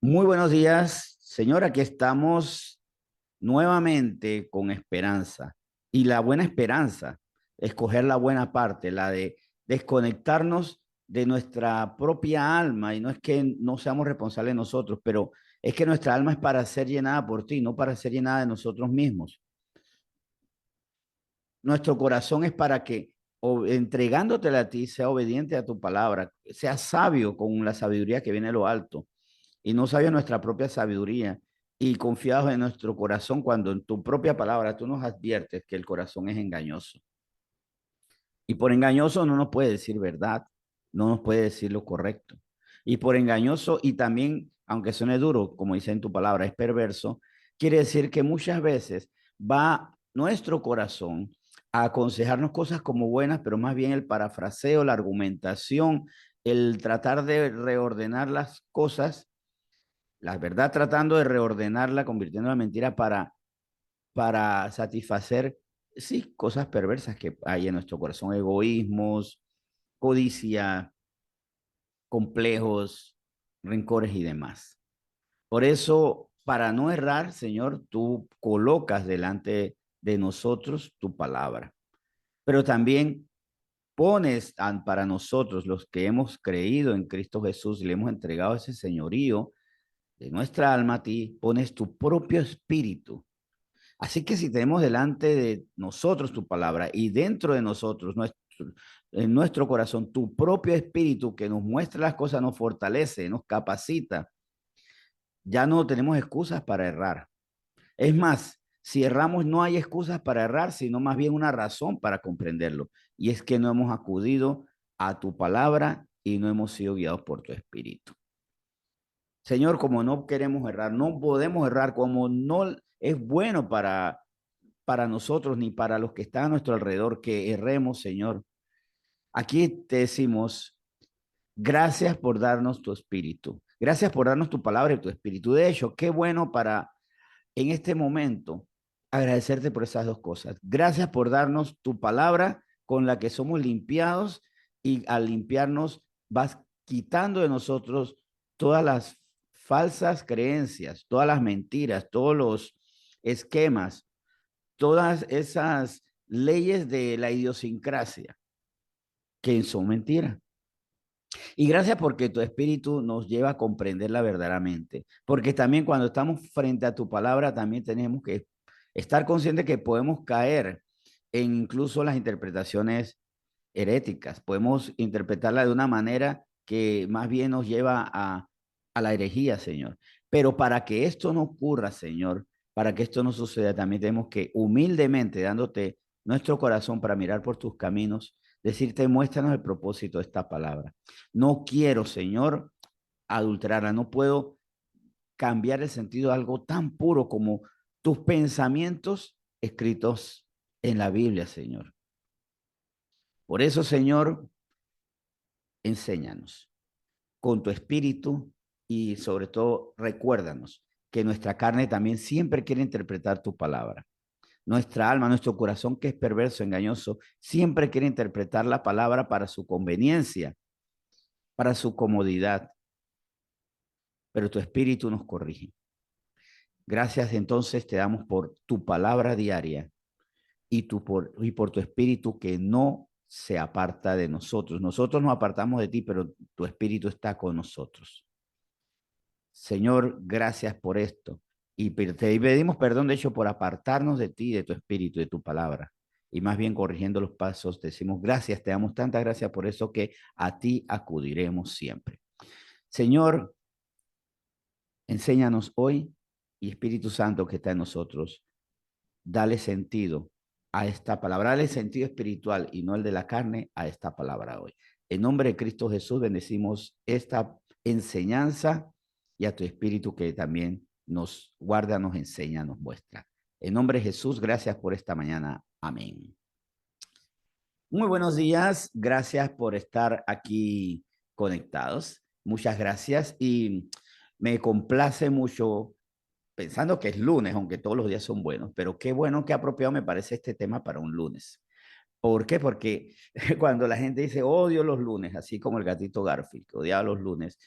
Muy buenos días, señor. Aquí estamos nuevamente con esperanza. Y la buena esperanza, escoger la buena parte, la de desconectarnos de nuestra propia alma. Y no es que no seamos responsables nosotros, pero es que nuestra alma es para ser llenada por ti, no para ser llenada de nosotros mismos. Nuestro corazón es para que, entregándotela a ti, sea obediente a tu palabra, sea sabio con la sabiduría que viene de lo alto y no sabio en nuestra propia sabiduría y confiados en nuestro corazón cuando en tu propia palabra tú nos adviertes que el corazón es engañoso. Y por engañoso no nos puede decir verdad, no nos puede decir lo correcto. Y por engañoso y también, aunque suene duro, como dice en tu palabra, es perverso, quiere decir que muchas veces va nuestro corazón a aconsejarnos cosas como buenas, pero más bien el parafraseo, la argumentación, el tratar de reordenar las cosas, la verdad tratando de reordenarla, convirtiendo la mentira para satisfacer, sí, cosas perversas que hay en nuestro corazón, egoísmos, codicia, complejos, rencores y demás. Por eso, para no errar, Señor, tú colocas delante de nosotros tu palabra, pero también pones para nosotros los que hemos creído en Cristo Jesús y le hemos entregado ese señorío de nuestra alma a ti, pones tu propio espíritu. Así que si tenemos delante de nosotros tu palabra y dentro de nosotros, en nuestro corazón, tu propio espíritu que nos muestra las cosas, nos fortalece, nos capacita, ya no tenemos excusas para errar. Es más, si erramos no hay excusas para errar, sino más bien una razón para comprenderlo. Y es que no hemos acudido a tu palabra y no hemos sido guiados por tu espíritu. Señor, como no queremos errar, no podemos errar, como no es bueno para nosotros ni para los que están a nuestro alrededor que erremos, Señor. Aquí te decimos, gracias por darnos tu espíritu. Gracias por darnos tu palabra y tu espíritu. De hecho, qué bueno para en este momento agradecerte por esas dos cosas. Gracias por darnos tu palabra con la que somos limpiados y al limpiarnos vas quitando de nosotros todas las falsas creencias, todas las mentiras, todos los esquemas, todas esas leyes de la idiosincrasia que son mentiras. Y gracias porque tu espíritu nos lleva a comprenderla verdaderamente. Porque también cuando estamos frente a tu palabra, también tenemos que estar conscientes que podemos caer en incluso las interpretaciones heréticas. Podemos interpretarla de una manera que más bien nos lleva a la herejía, Señor. Pero para que esto no ocurra, Señor, para que esto no suceda, también tenemos que humildemente, dándote nuestro corazón para mirar por tus caminos, decirte, muéstranos el propósito de esta palabra. No quiero, Señor, adulterarla, no puedo cambiar el sentido de algo tan puro como tus pensamientos escritos en la Biblia, Señor. Por eso, Señor, enséñanos con tu espíritu y sobre todo recuérdanos que nuestra carne también siempre quiere interpretar tu palabra. Nuestra alma, nuestro corazón que es perverso, engañoso, siempre quiere interpretar la palabra para su conveniencia, para su comodidad, pero tu espíritu nos corrige. Gracias entonces te damos por tu palabra diaria y por tu espíritu que no se aparta de nosotros. Nosotros nos apartamos de ti, pero tu espíritu está con nosotros. Señor, gracias por esto. Y te pedimos perdón, de hecho, por apartarnos de ti, de tu espíritu, de tu palabra. Y más bien corrigiendo los pasos, te decimos gracias, te damos tanta gracia por eso que a ti acudiremos siempre. Señor, enséñanos hoy y Espíritu Santo que está en nosotros, dale sentido a esta palabra, dale sentido espiritual y no el de la carne a esta palabra hoy. En nombre de Cristo Jesús bendecimos esta enseñanza y a tu Espíritu que también nos guarda, nos enseña, nos muestra. En nombre de Jesús, gracias por esta mañana. Amén. Muy buenos días, gracias por estar aquí conectados. Muchas gracias y me complace mucho pensando que es lunes, aunque todos los días son buenos, pero qué bueno, qué apropiado me parece este tema para un lunes. ¿Por qué? Porque cuando la gente dice odio los lunes, así como el gatito Garfield, que odiaba los lunes,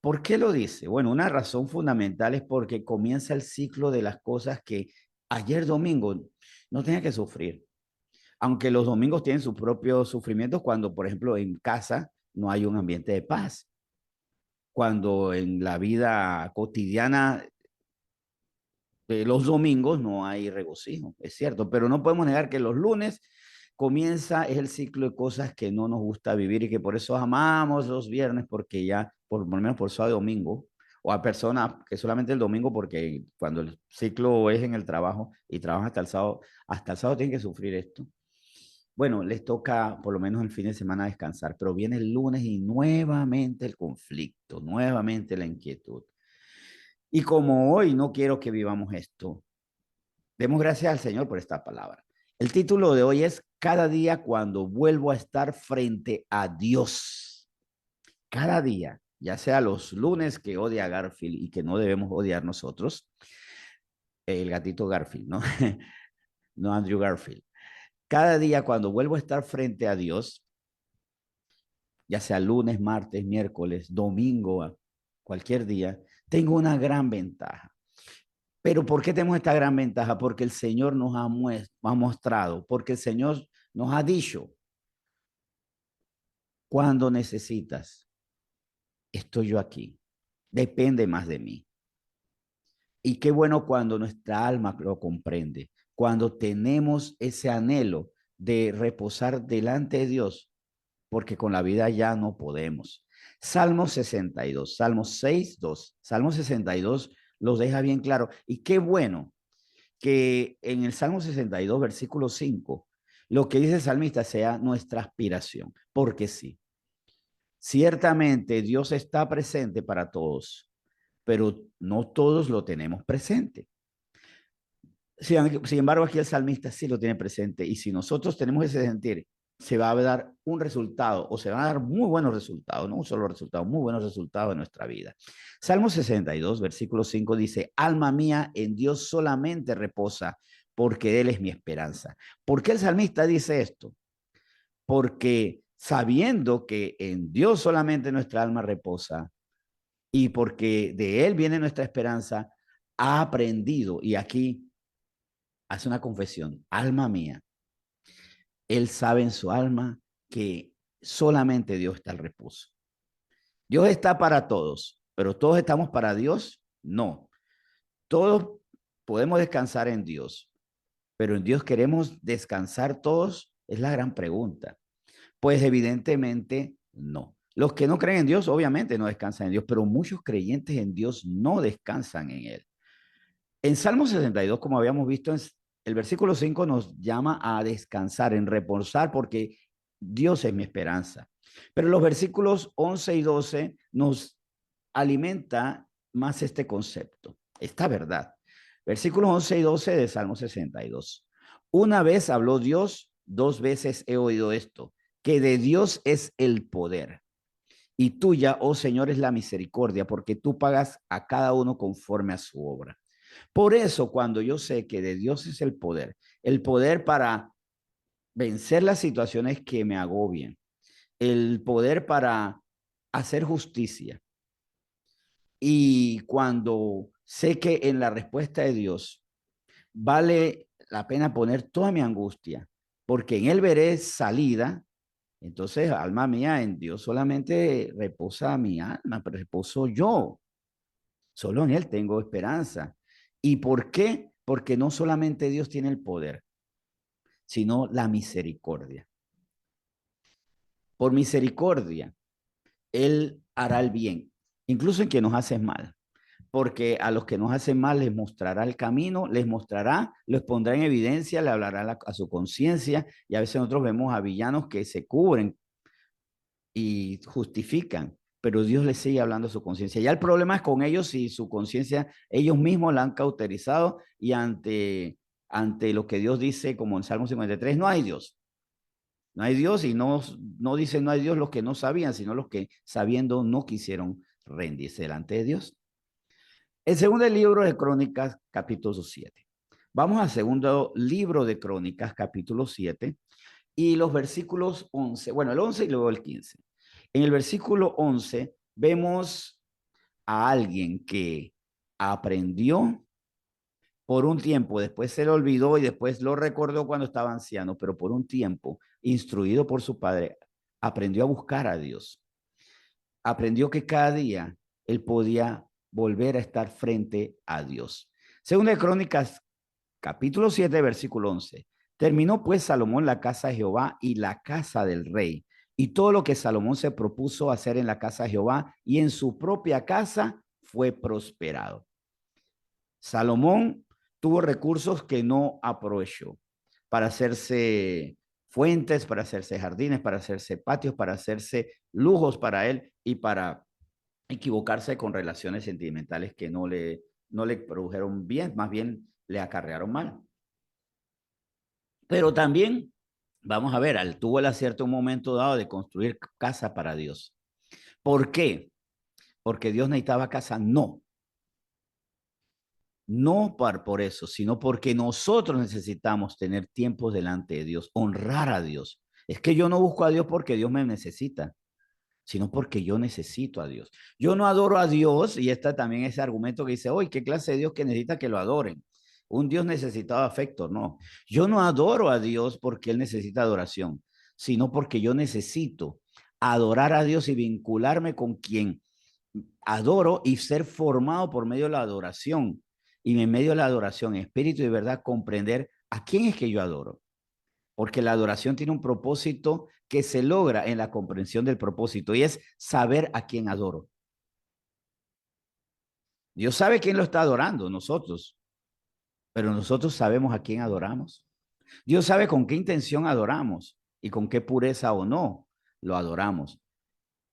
¿Por qué lo dice? Bueno, una razón fundamental es porque comienza el ciclo de las cosas que ayer domingo no tenía que sufrir. Aunque los domingos tienen sus propios sufrimientos cuando, por ejemplo, en casa no hay un ambiente de paz, cuando en la vida cotidiana los domingos no hay regocijo, es cierto, pero no podemos negar que los lunes comienza es el ciclo de cosas que no nos gusta vivir y que por eso amamos los viernes, porque ya, por lo menos por sábado y domingo, o a personas que solamente el domingo, porque cuando el ciclo es en el trabajo y trabajan hasta el sábado tienen que sufrir esto. Bueno, les toca por lo menos el fin de semana descansar, pero viene el lunes y nuevamente el conflicto, nuevamente la inquietud. Y como hoy no quiero que vivamos esto, demos gracias al Señor por esta palabra. El título de hoy es Cada día cuando vuelvo a estar frente a Dios. Cada día, ya sea los lunes que odia a Garfield y que no debemos odiar nosotros, el gatito Garfield, ¿no? No Andrew Garfield. Cada día cuando vuelvo a estar frente a Dios, ya sea lunes, martes, miércoles, domingo, cualquier día, tengo una gran ventaja. Pero ¿por qué tenemos esta gran ventaja? Porque el Señor nos ha mostrado, porque el Señor nos ha dicho, cuando necesitas, estoy yo aquí. Depende más de mí. Y qué bueno cuando nuestra alma lo comprende, cuando tenemos ese anhelo de reposar delante de Dios, porque con la vida ya no podemos. Salmo 62, Salmo 6, 2, Salmo 62 los deja bien claro. Y qué bueno que en el Salmo 62, versículo 5, lo que dice el salmista sea nuestra aspiración, porque sí, ciertamente Dios está presente para todos, pero no todos lo tenemos presente. Sin embargo, aquí el salmista sí lo tiene presente y si nosotros tenemos ese sentir, se va a dar un resultado o se van a dar muy buenos resultados, no un solo resultado, muy buenos resultados en nuestra vida. Salmo 62, versículo 5 dice, alma mía, en Dios solamente reposa, porque Él es mi esperanza. ¿Por qué el salmista dice esto? Porque sabiendo que en Dios solamente nuestra alma reposa y porque de Él viene nuestra esperanza, ha aprendido, y aquí hace una confesión, alma mía, él sabe en su alma que solamente Dios está al reposo. Dios está para todos, pero todos estamos para Dios, no. Todos podemos descansar en Dios, pero en Dios queremos descansar todos, es la gran pregunta. Pues evidentemente no. Los que no creen en Dios, obviamente no descansan en Dios, pero muchos creyentes en Dios no descansan en Él. En Salmo 62, como habíamos visto, el versículo 5 nos llama a descansar, en reposar, porque Dios es mi esperanza. Pero los versículos 11 y 12 nos alimenta más este concepto, esta verdad. Versículos 11 y 12 de Salmo 62. Una vez habló Dios, dos veces he oído esto, que de Dios es el poder. Y tuya, oh Señor, es la misericordia, porque tú pagas a cada uno conforme a su obra. Por eso, cuando yo sé que de Dios es el poder para vencer las situaciones que me agobian, el poder para hacer justicia, y cuando sé que en la respuesta de Dios vale la pena poner toda mi angustia, porque en Él veré salida, entonces, alma mía, en Dios solamente reposa mi alma, pero reposo yo. Solo en Él tengo esperanza. ¿Y por qué? Porque no solamente Dios tiene el poder, sino la misericordia. Por misericordia, Él hará el bien, incluso en que nos hace mal. Porque a los que nos hacen mal les mostrará el camino, les mostrará, los pondrá en evidencia, le hablará a su conciencia. Y a veces nosotros vemos a villanos que se cubren y justifican, pero Dios les sigue hablando a su conciencia. Ya el problema es con ellos si su conciencia, ellos mismos la han cauterizado y ante lo que Dios dice, como en Salmo 53, no hay Dios. No hay Dios y no dicen no hay Dios los que no sabían, sino los que sabiendo no quisieron rendirse delante de Dios. El segundo libro de Crónicas, capítulo 7. Vamos al segundo libro de Crónicas, capítulo 7, y los versículos 11, bueno, el 11 y luego el 15. En el versículo 11 vemos a alguien que aprendió por un tiempo, después se le olvidó y después lo recordó cuando estaba anciano, pero por un tiempo, instruido por su padre, aprendió a buscar a Dios. Aprendió que cada día él podía volver a estar frente a Dios. Según de Crónicas, capítulo 7, versículo 11. Terminó pues Salomón la casa de Jehová y la casa del rey, y todo lo que Salomón se propuso hacer en la casa de Jehová y en su propia casa fue prosperado. Salomón tuvo recursos que no aprovechó para hacerse fuentes, para hacerse jardines, para hacerse patios, para hacerse lujos para él y para equivocarse con relaciones sentimentales que no le produjeron bien, más bien le acarrearon mal. Pero también, vamos a ver, él tuvo el acierto en un momento dado de construir casa para Dios. ¿Por qué? Porque Dios necesitaba casa. No, no por eso, sino porque nosotros necesitamos tener tiempos delante de Dios, honrar a Dios. Es que yo no busco a Dios porque Dios me necesita, sino porque yo necesito a Dios. Yo no adoro a Dios, y está también ese argumento que dice, hoy, ¿qué clase de Dios que necesita que lo adoren? Un Dios necesitado de afecto, no. Yo no adoro a Dios porque Él necesita adoración, sino porque yo necesito adorar a Dios y vincularme con quien adoro y ser formado por medio de la adoración. Y en medio de la adoración, espíritu y verdad, comprender a quién es que yo adoro. Porque la adoración tiene un propósito que se logra en la comprensión del propósito y es saber a quién adoro. Dios sabe quién lo está adorando, nosotros, pero nosotros sabemos a quién adoramos. Dios sabe con qué intención adoramos y con qué pureza o no lo adoramos.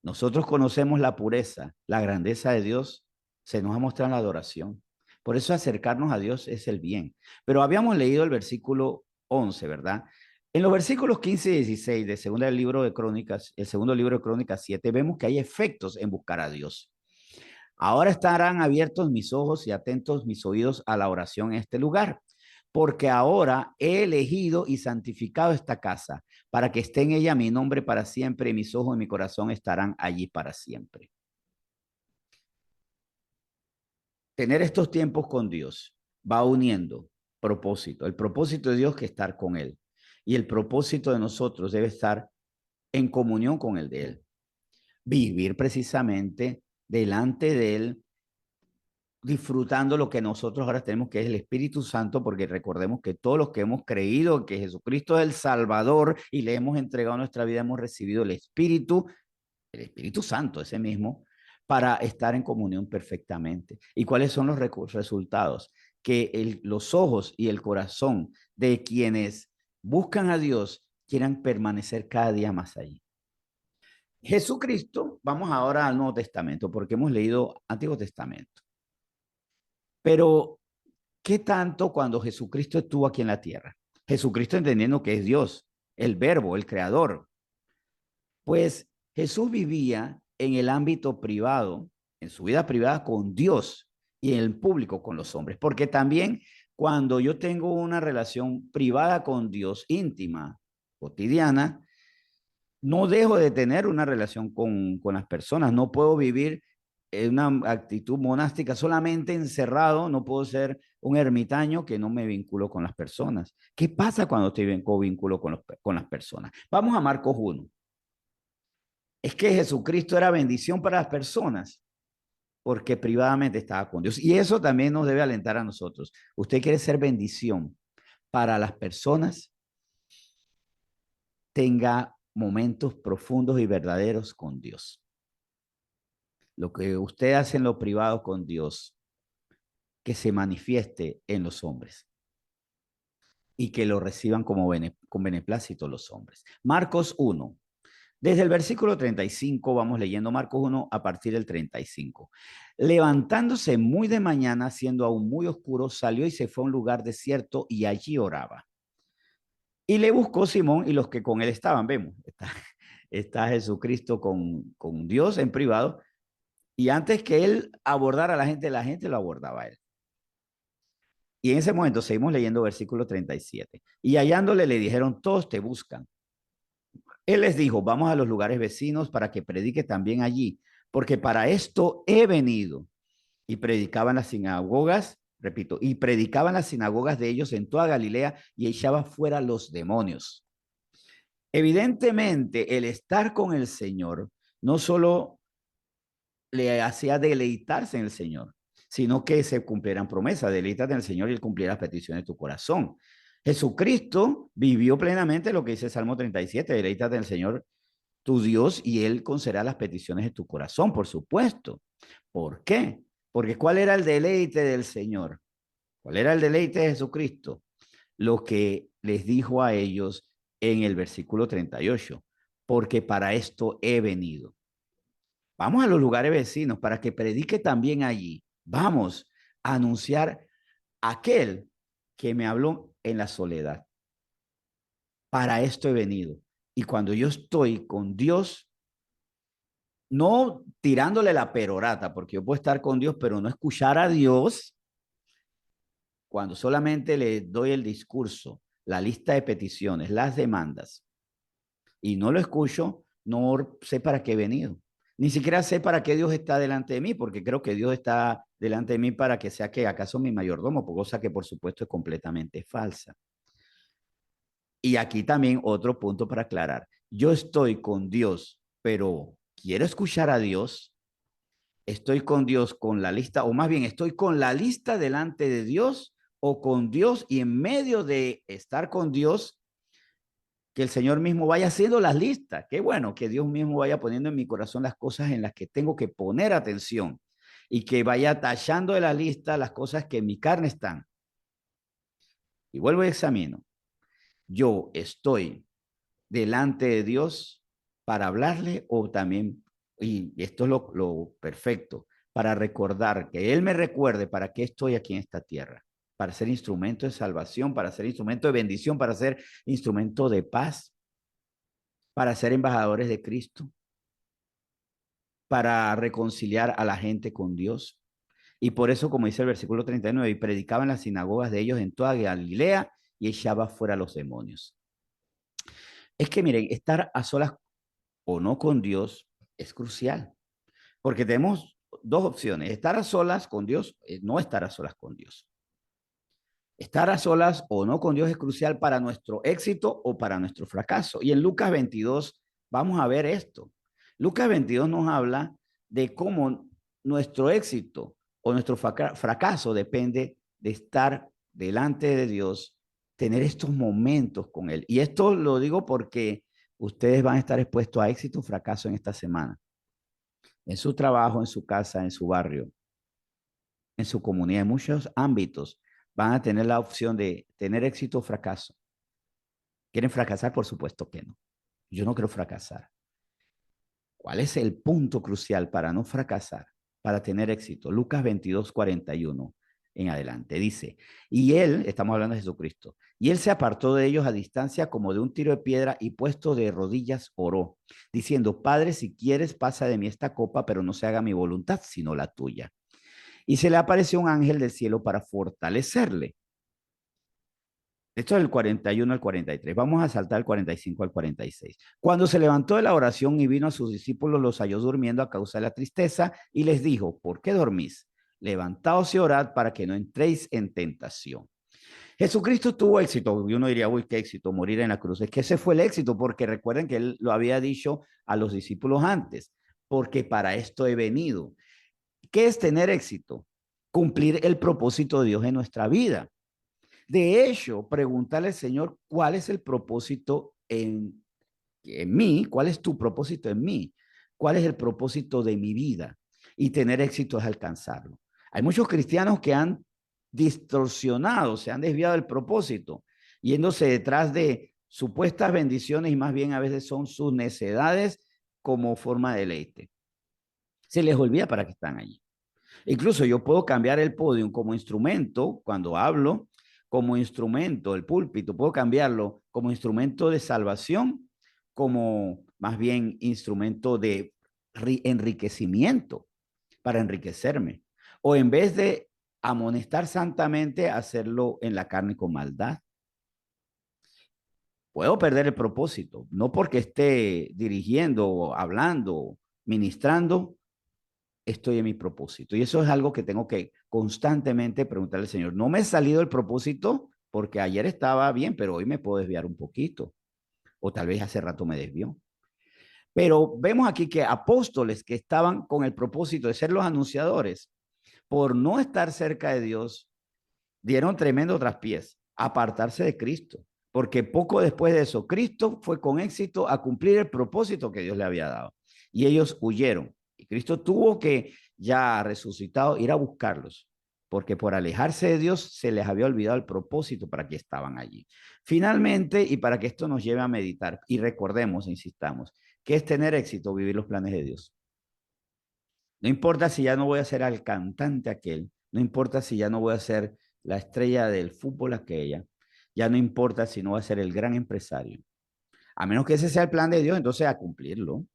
Nosotros conocemos la pureza, la grandeza de Dios, se nos ha mostrado en la adoración. Por eso acercarnos a Dios es el bien. Pero habíamos leído el versículo 11, ¿verdad? En los versículos 15 y 16 del segundo libro de Crónicas, el segundo libro de Crónicas 7, vemos que hay efectos en buscar a Dios. Ahora estarán abiertos mis ojos y atentos mis oídos a la oración en este lugar, porque ahora he elegido y santificado esta casa, para que esté en ella mi nombre para siempre, y mis ojos y mi corazón estarán allí para siempre. Tener estos tiempos con Dios va uniendo propósito. El propósito de Dios que estar con Él. Y el propósito de nosotros debe estar en comunión con el de Él. Vivir precisamente delante de Él, disfrutando lo que nosotros ahora tenemos, que es el Espíritu Santo, porque recordemos que todos los que hemos creído que Jesucristo es el Salvador y le hemos entregado nuestra vida, hemos recibido el Espíritu Santo, ese mismo, para estar en comunión perfectamente. ¿Y cuáles son los resultados? Que los ojos y el corazón de quienes buscan a Dios quieran permanecer cada día más allí. Jesucristo, vamos ahora al Nuevo Testamento, porque hemos leído Antiguo Testamento. Pero, ¿qué tanto cuando Jesucristo estuvo aquí en la tierra? Jesucristo entendiendo que es Dios, el Verbo, el Creador. Pues Jesús vivía en el ámbito privado, en su vida privada con Dios y en el público con los hombres. Porque también cuando yo tengo una relación privada con Dios, íntima, cotidiana, no dejo de tener una relación con las personas. No puedo vivir en una actitud monástica solamente encerrado. No puedo ser un ermitaño que no me vinculo con las personas. ¿Qué pasa cuando estoy vínculo con las personas? Vamos a Marcos 1. Es que Jesucristo era bendición para las personas porque privadamente estaba con Dios. Y eso también nos debe alentar a nosotros. Usted quiere ser bendición para las personas, tenga momentos profundos y verdaderos con Dios. Lo que usted hace en lo privado con Dios, que se manifieste en los hombres y que lo reciban como con beneplácito los hombres. Marcos 1. Desde el versículo 35 vamos leyendo Marcos 1 a partir del 35. Levantándose muy de mañana, siendo aún muy oscuro, salió y se fue a un lugar desierto y allí oraba. Y le buscó Simón y los que con él estaban. Vemos, está Jesucristo con Dios en privado. Y antes que él abordara a la gente lo abordaba a él. Y en ese momento seguimos leyendo versículo 37. Y hallándole le dijeron, todos te buscan. Él les dijo, vamos a los lugares vecinos para que predique también allí, porque para esto he venido. Y predicaba en las sinagogas, repito, y predicaba en las sinagogas de ellos en toda Galilea y echaba fuera los demonios. Evidentemente, el estar con el Señor no solo le hacía deleitarse en el Señor, sino que se cumplieran promesas. Deleítate en el Señor y Él cumplirá las peticiones de tu corazón. Jesucristo vivió plenamente lo que dice Salmo 37, deleítate en el Señor tu Dios y Él concederá las peticiones de tu corazón, por supuesto. ¿Por qué? Porque ¿cuál era el deleite del Señor? ¿Cuál era el deleite de Jesucristo? Lo que les dijo a ellos en el versículo 38, porque para esto he venido. Vamos a los lugares vecinos para que predique también allí. Vamos a anunciar aquel que me habló en la soledad. Para esto he venido. Y cuando yo estoy con Dios, no tirándole la perorata, porque yo puedo estar con Dios, pero no escuchar a Dios, cuando solamente le doy el discurso, la lista de peticiones, las demandas, y no lo escucho, no sé para qué he venido. Ni siquiera sé para qué Dios está delante de mí, porque creo que Dios está delante de mí para que sea que acaso mi mayordomo, cosa que por supuesto es completamente falsa. Y aquí también otro punto para aclarar. Yo estoy con Dios, pero quiero escuchar a Dios. Estoy con Dios con la lista, o más bien estoy con la lista delante de Dios o con Dios y en medio de estar con Dios, que el Señor mismo vaya haciendo las listas. Qué bueno que Dios mismo vaya poniendo en mi corazón las cosas en las que tengo que poner atención y que vaya tachando de la lista las cosas que en mi carne están. Y vuelvo y examino. Yo estoy delante de Dios para hablarle o también, y esto es lo perfecto, para recordar, que Él me recuerde para qué estoy aquí en esta tierra, para ser instrumento de salvación, para ser instrumento de bendición, para ser instrumento de paz, para ser embajadores de Cristo, para reconciliar a la gente con Dios. Y por eso, como dice el versículo 39, y predicaba en las sinagogas de ellos en toda Galilea y echaba fuera los demonios. Es que miren, estar a solas o no con Dios es crucial, porque tenemos dos opciones, estar a solas con Dios, no estar a solas con Dios. Estar a solas o no con Dios es crucial para nuestro éxito o para nuestro fracaso. Y en Lucas 22 vamos a ver esto. Lucas 22 nos habla de cómo nuestro éxito o nuestro fracaso depende de estar delante de Dios, tener estos momentos con Él. Y esto lo digo porque ustedes van a estar expuestos a éxito o fracaso en esta semana, en su trabajo, en su casa, en su barrio, en su comunidad, en muchos ámbitos van a tener la opción de tener éxito o fracaso. ¿Quieren fracasar? Por supuesto que no. Yo no quiero fracasar. ¿Cuál es el punto crucial para no fracasar, para tener éxito? Lucas 22:41 en adelante. Dice, y él, estamos hablando de Jesucristo, y él se apartó de ellos a distancia como de un tiro de piedra y puesto de rodillas oró, diciendo, Padre, si quieres, pasa de mí esta copa, pero no se haga mi voluntad, sino la tuya. Y se le apareció un ángel del cielo para fortalecerle. Esto es del 41 al 43. Vamos a saltar el 45 al 46. Cuando se levantó de la oración y vino a sus discípulos, los halló durmiendo a causa de la tristeza y les dijo, ¿por qué dormís? Levantaos y orad para que no entréis en tentación. Jesucristo tuvo éxito. Y uno diría, uy, qué éxito, morir en la cruz. Es que ese fue el éxito, porque recuerden que él lo había dicho a los discípulos antes, porque para esto he venido. ¿Qué es tener éxito? Cumplir el propósito de Dios en nuestra vida. De hecho, preguntarle al Señor cuál es el propósito en mí, cuál es tu propósito en mí, cuál es el propósito de mi vida, y tener éxito es alcanzarlo. Hay muchos cristianos que han distorsionado, se han desviado del propósito, yéndose detrás de supuestas bendiciones y más bien a veces son sus necedades como forma de deleite. Se les olvida para qué están allí. Incluso yo puedo cambiar el podium como instrumento cuando hablo, como instrumento, el púlpito, puedo cambiarlo como instrumento de salvación, como más bien instrumento de enriquecimiento, para enriquecerme. O en vez de amonestar santamente, hacerlo en la carne con maldad. Puedo perder el propósito, no porque esté dirigiendo, hablando, ministrando, estoy en mi propósito? Y eso es algo que tengo que constantemente preguntarle al Señor. No me he salido del propósito porque ayer estaba bien, pero hoy me puedo desviar un poquito. O tal vez hace rato me desvió. Pero vemos aquí que apóstoles que estaban con el propósito de ser los anunciadores, por no estar cerca de Dios, dieron tremendo traspiés, apartarse de Cristo. Porque poco después de eso, Cristo fue con éxito a cumplir el propósito que Dios le había dado. Y ellos huyeron. Y Cristo tuvo que, ya resucitado, ir a buscarlos. Porque por alejarse de Dios se les había olvidado el propósito para que estaban allí. Finalmente, y para que esto nos lleve a meditar, y recordemos, insistamos, que es tener éxito, vivir los planes de Dios. No importa si ya no voy a ser el cantante aquel, no importa si ya no voy a ser la estrella del fútbol aquella, ya no importa si no voy a ser el gran empresario. A menos que ese sea el plan de Dios, entonces a cumplirlo,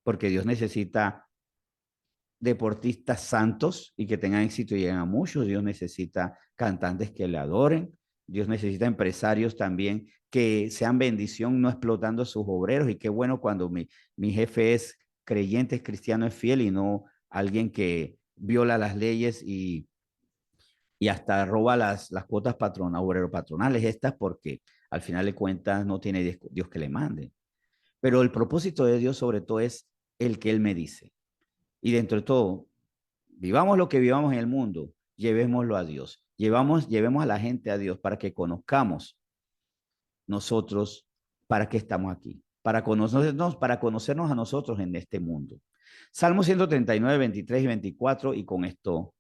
porque Dios necesita deportistas santos y que tengan éxito y lleguen a muchos. Dios necesita cantantes que le adoren. Dios necesita empresarios también que sean bendición, no explotando a sus obreros. Y qué bueno cuando mi jefe es creyente, es cristiano, es fiel y no alguien que viola las leyes y hasta roba las cuotas obrero patronales estas porque al final de cuentas no tiene Dios que le mande. Pero el propósito de Dios sobre todo es el que Él me dice. Y dentro de todo, vivamos lo que vivamos en el mundo, llevémoslo a Dios. Llevemos a la gente a Dios para que conozcamos nosotros para qué estamos aquí, para conocernos a nosotros en este mundo. Salmo 139, 23 y 24, y con esto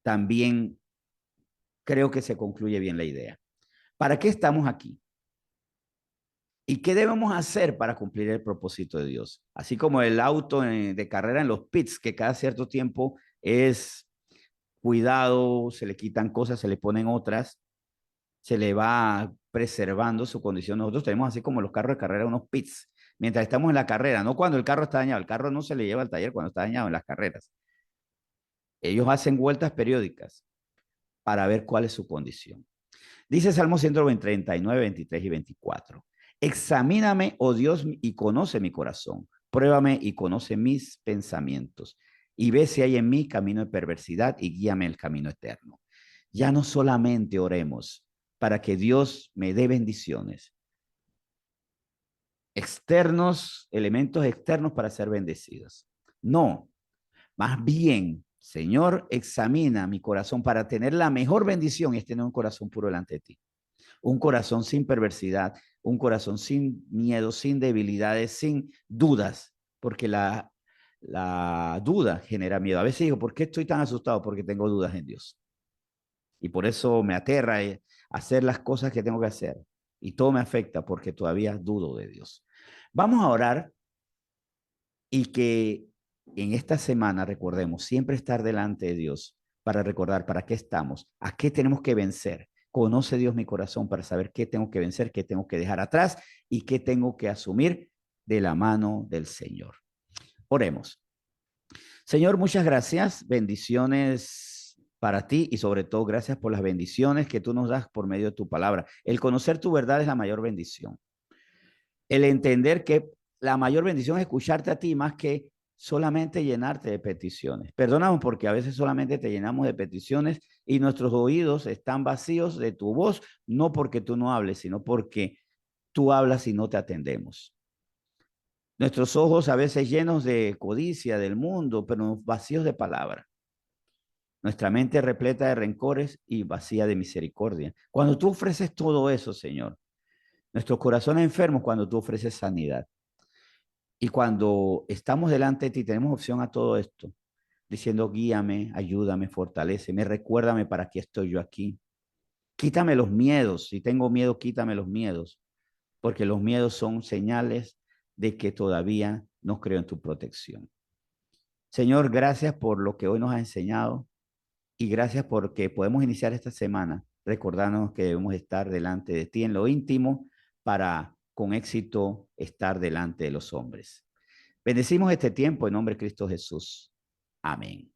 también creo que se concluye bien la idea. ¿Para qué estamos aquí? ¿Y qué debemos hacer para cumplir el propósito de Dios? Así como el auto de carrera en los pits, que cada cierto tiempo es cuidado, se le quitan cosas, se le ponen otras, se le va preservando su condición. Nosotros tenemos así como los carros de carrera, unos pits, mientras estamos en la carrera, no cuando el carro está dañado. El carro no se le lleva al taller cuando está dañado en las carreras. Ellos hacen vueltas periódicas para ver cuál es su condición. Dice Salmo 139, 23 y 24. Examíname, oh Dios, y conoce mi corazón. Pruébame y conoce mis pensamientos. Y ve si hay en mí camino de perversidad y guíame el camino eterno. Ya no solamente oremos para que Dios me dé bendiciones externos, elementos externos para ser bendecidos. No, más bien, Señor, examina mi corazón para tener la mejor bendición y es tener un corazón puro delante de ti. Un corazón sin perversidad, un corazón sin miedo, sin debilidades, sin dudas, porque la duda genera miedo. A veces digo, ¿por qué estoy tan asustado? Porque tengo dudas en Dios. Y por eso me aterra hacer las cosas que tengo que hacer. Y todo me afecta porque todavía dudo de Dios. Vamos a orar y que en esta semana recordemos siempre estar delante de Dios para recordar para qué estamos, a qué tenemos que vencer. Conoce Dios mi corazón para saber qué tengo que vencer, qué tengo que dejar atrás y qué tengo que asumir de la mano del Señor. Oremos. Señor, muchas gracias. Bendiciones para ti y sobre todo gracias por las bendiciones que tú nos das por medio de tu palabra. El conocer tu verdad es la mayor bendición. El entender que la mayor bendición es escucharte a ti más que solamente llenarte de peticiones. Perdóname porque a veces solamente te llenamos de peticiones y nuestros oídos están vacíos de tu voz, no porque tú no hables, sino porque tú hablas y no te atendemos. Nuestros ojos a veces llenos de codicia del mundo, pero vacíos de palabra. Nuestra mente repleta de rencores y vacía de misericordia. Cuando tú ofreces todo eso, Señor, nuestros corazones enfermos, cuando tú ofreces sanidad. Y cuando estamos delante de ti, tenemos opción a todo esto, diciendo, guíame, ayúdame, fortaléceme, recuérdame para qué estoy yo aquí. Quítame los miedos. Si tengo miedo, quítame los miedos, porque los miedos son señales de que todavía no creo en tu protección. Señor, gracias por lo que hoy nos has enseñado y gracias porque podemos iniciar esta semana recordándonos que debemos estar delante de ti en lo íntimo para con éxito estar delante de los hombres. Bendecimos este tiempo en nombre de Cristo Jesús. Amén.